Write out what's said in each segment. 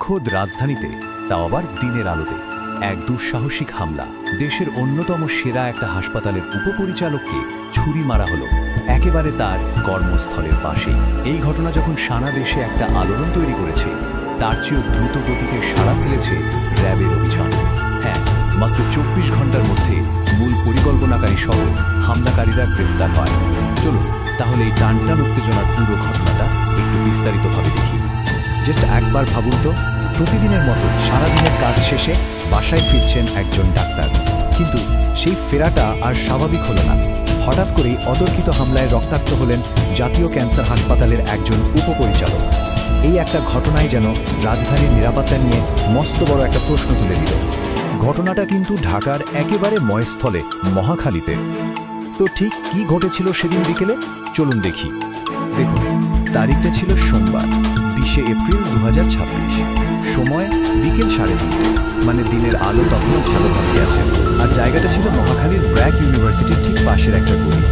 খোদ রাজধানীতে, তাও আবার দিনের আলোতে এক দুঃসাহসিক হামলা। দেশের অন্যতম সেরা একটা হাসপাতালের উপপরিচালককে ছুরি মারা হলো একেবারে তার কর্মস্থলের পাশেই। এই ঘটনা যখন সারা দেশে একটা আলোড়ন তৈরি করেছে, তার চেয়েও দ্রুত গতিতে সাড়া ফেলেছে র্যাবের অভিযান। হ্যাঁ, মাত্র ২৪ ঘন্টার মধ্যে মূল পরিকল্পনাকারী সহ হামলাকারীরা গ্রেফতার হয়। চলুন তাহলে এই টানটান উত্তেজনার পুরো ঘটনাটা একটু বিস্তারিতভাবে দেখি। জাস্ট একবার ভাবুন তো, প্রতিদিনের মতো সারাদিনের কাজ শেষে বাসায় ফিরছেন একজন ডাক্তার, কিন্তু সেই ফেরাটা আর স্বাভাবিক হলো না। হঠাৎ করেই অতর্কিত হামলায় রক্তাক্ত হলেন জাতীয় ক্যান্সার হাসপাতালের একজন উপপরিচালক। এই একটা ঘটনাই যেন রাজধানীর নিরাপত্তা নিয়ে মস্ত বড় একটা প্রশ্ন তুলে দিল। ঘটনাটা কিন্তু ঢাকার একেবারে ময়স্থলে, মহাখালীতে। তো ঠিক কি ঘটেছিল সেদিন বিকেলে, চলুন দেখি। দেখুন, তারিখটা ছিল সোমবার, ২০শে এপ্রিল ২০২৬। সময় বিকেল ৩:৩০, মানে দিনের আলো তখনও ভালোভাবে আছে। আর জায়গাটা ছিল মহাখালীর ব্র্যাক ইউনিভার্সিটির ঠিক পাশের একটা গলি।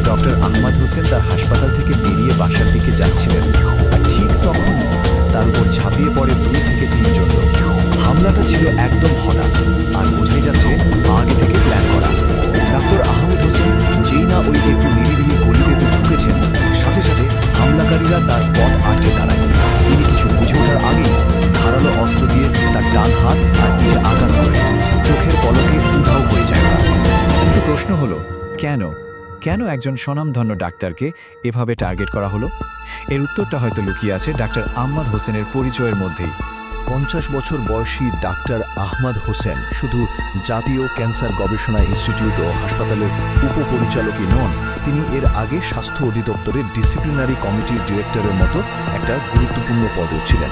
ডক্টর আহমদ হোসেন তার হাসপাতাল থেকে বেরিয়ে বাসার দিকে যাচ্ছিলেন, আর ঠিক তখন তার উপর ঝাঁপিয়ে পড়ে ২ থেকে ৩ জন লোক। হামলাটা ছিল একদম হঠাৎ, আর বোঝাই যাচ্ছে আগে থেকে প্ল্যান করা। ডক্টর আহমদ হোসেন যেই না ওই একটু নিরিবিলি গলিতে ঢুকেছেন, সাথে সাথে হামলাকারীরা তার পথ আটকে দাঁড়ায়। তিনি কিছু বুঝে ওঠার আগেই ধারালো অস্ত্র দিয়ে তার ডান হাত আর পিঠে আঘাত করে চোখের পলকে উধাও হয়ে যায়। কিন্তু প্রশ্ন হলো, কেন একজন স্বনামধন্য ডাক্তারকে এভাবে টার্গেট করা হলো? এর উত্তরটা হয়তো লুকিয়ে আছে ডাক্তার আহমদ হোসেনের পরিচয়ের মধ্যেই। ৫০ বছর বয়সী ডাক্তার আহমদ হোসেন শুধু জাতীয় ক্যান্সার গবেষণা ইনস্টিটিউট ও হাসপাতালের উপপরিচালকই নন, তিনি এর আগে স্বাস্থ্য অধিদপ্তরের ডিসিপ্লিনারি কমিটির ডিরেক্টরের মতো একটা গুরুত্বপূর্ণ পদও ছিলেন।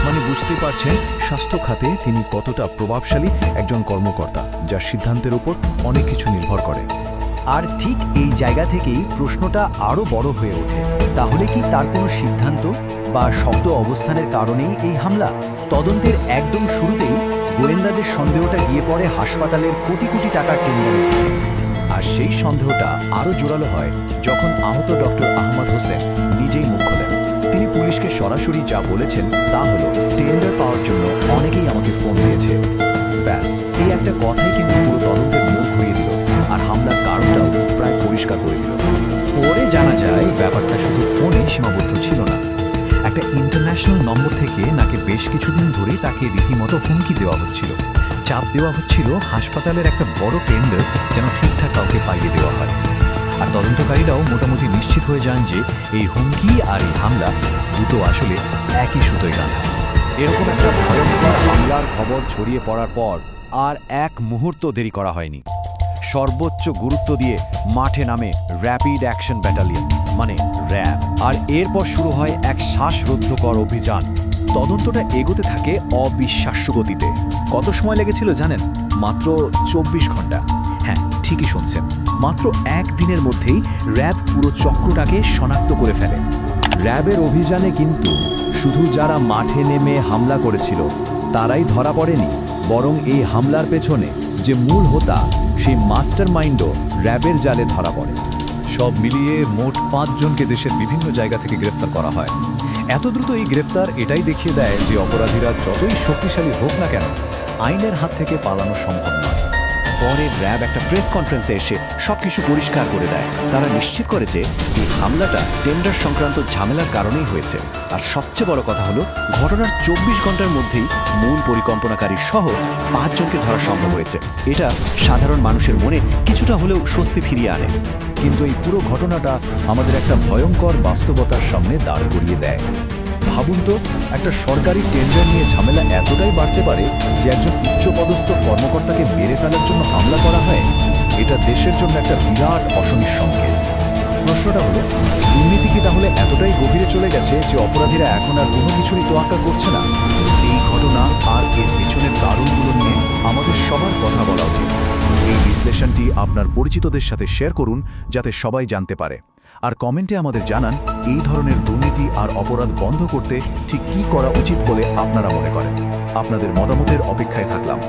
মানে বুঝতে পারছেন স্বাস্থ্য খাতে তিনি কতটা প্রভাবশালী একজন কর্মকর্তা, যার সিদ্ধান্তের উপর অনেক কিছু নির্ভর করে। আর ঠিক এই জায়গা থেকেই প্রশ্নটা আরও বড় হয়ে ওঠে, তাহলে কি তার কোনো সিদ্ধান্ত বা শব্দ অবস্থানের কারণেই এই হামলা? তদন্তের একদম শুরুতেই গোয়েন্দাদের সন্দেহটা গিয়ে পড়ে হাসপাতালের কোটি কোটি টাকার টেন্ডারের দিকে। আর সেই সন্দেহটা আরও জোরালো হয় যখন আহত ডক্টর আহমদ হোসেন নিজেই মুখ খোলেন। তিনি পুলিশকে সরাসরি যা বলেছেন তা হলো, টেন্ডার পাওয়ার জন্য অনেকেই আমাকে ফোন দিয়েছে। ব্যাস, এই একটা কথাই কিন্তু পুরো তদন্তের মুখ ঘুরিয়ে দিল, আর হামলার কারণটাও প্রায় পরিষ্কার করে দিল। পরে জানা যায় ব্যাপারটা শুধু ফোনে সীমাবদ্ধ ছিল না। একটা ইন্টারন্যাশনাল নম্বর থেকে নাকি বেশ কিছুদিন ধরেই তাকে রীতিমতো হুমকি দেওয়া হচ্ছিল, চাপ দেওয়া হচ্ছিল হাসপাতালের একটা বড় টেন্ডার যেন ঠিকঠাক কাউকে পাইয়ে দেওয়া হয়। আর তদন্তকারীরাও মোটামুটি নিশ্চিত হয়ে যান যে এই হুমকি আর এই হামলা দুটো আসলে একই সুতোয় গাঁথা। এরকম একটা ভয়ঙ্কর হামলার খবর ছড়িয়ে পড়ার পর আর এক মুহূর্ত দেরি করা হয়নি। সর্বোচ্চ গুরুত্ব দিয়ে মাঠে নামে র্যাপিড অ্যাকশন ব্যাটালিয়ন, মানে র্যাব। আর এরপর শুরু হয় এক শ্বাসরুদ্ধকর অভিযান। তদন্তটা এগোতে থাকে অবিশ্বাস্য গতিতে। কত সময় লেগেছিল জানেন? মাত্র ২৪ ঘন্টা। হ্যাঁ, ঠিকই শুনছেন, মাত্র একদিনের মধ্যেই র্যাব পুরো চক্রটাকে শনাক্ত করে ফেলে। র্যাবের অভিযানে কিন্তু শুধু যারা মাঠে নেমে হামলা করেছিল তারাই ধরা পড়েনি, বরং এই হামলার পেছনে যে মূল হোতা, সেই মাস্টার মাইন্ডও র্যাবের জালে ধরা পড়ে। সব মিলিয়ে মোট ৫ জনকে দেশের বিভিন্ন জায়গা থেকে গ্রেফতার করা হয়। এত দ্রুত এই গ্রেফতার এটাই দেখিয়ে দেয় যে অপরাধীরা যতই শক্তিশালী হোক না কেন, আইনের হাত থেকে পালানো সম্ভব নয়। পরে র্যাব একটা প্রেস কনফারেন্সে এসে সবকিছু পরিষ্কার করে দেয়। তারা নিশ্চিত করে যে এই হামলাটা টেন্ডার সংক্রান্ত ঝামেলার কারণেই হয়েছে। আর সবচেয়ে বড় কথা হলো, ঘটনার ২৪ ঘন্টার মধ্যেই মূল পরিকল্পনাকারী সহ ৫ জনকে ধরা সম্ভব হয়েছে। এটা সাধারণ মানুষের মনে কিছুটা হলেও স্বস্তি ফিরিয়ে আনে। কিন্তু এই পুরো ঘটনাটা আমাদের একটা ভয়ঙ্কর বাস্তবতার সামনে দাঁড় করিয়ে দেয়। ভাবুন তো, একটা সরকারি টেন্ডার নিয়ে ঝামেলা এতটাই বাড়তে পারে যে একজন উচ্চপদস্থ কর্মকর্তাকে মেরে ফেলার জন্য হামলা করা হয়। এটা দেশের জন্য একটা বিরাট অশনির সংকেত। প্রশ্নটা হলো, দুর্নীতি কি তাহলে এতটাই গভীরে চলে গেছে যে অপরাধীরা এখন আর কোনো কিছুরই তোয়াক্কা করছে না? এই ঘটনা আর এর পিছনের কারণগুলো নিয়ে আমাদের সবার কথা বলা উচিত। এই বিশ্লেষণটি আপনার পরিচিতদের সাথে শেয়ার করুন, যাতে সবাই জানতে পারে। আর কমেন্টে আমাদের জানান এই ধরনের দুর্নীতি আর অপরাধ বন্ধ করতে ঠিক কী করা উচিত বলে আপনারা মনে করেন। আপনাদের মতামতের অপেক্ষায় থাকলাম।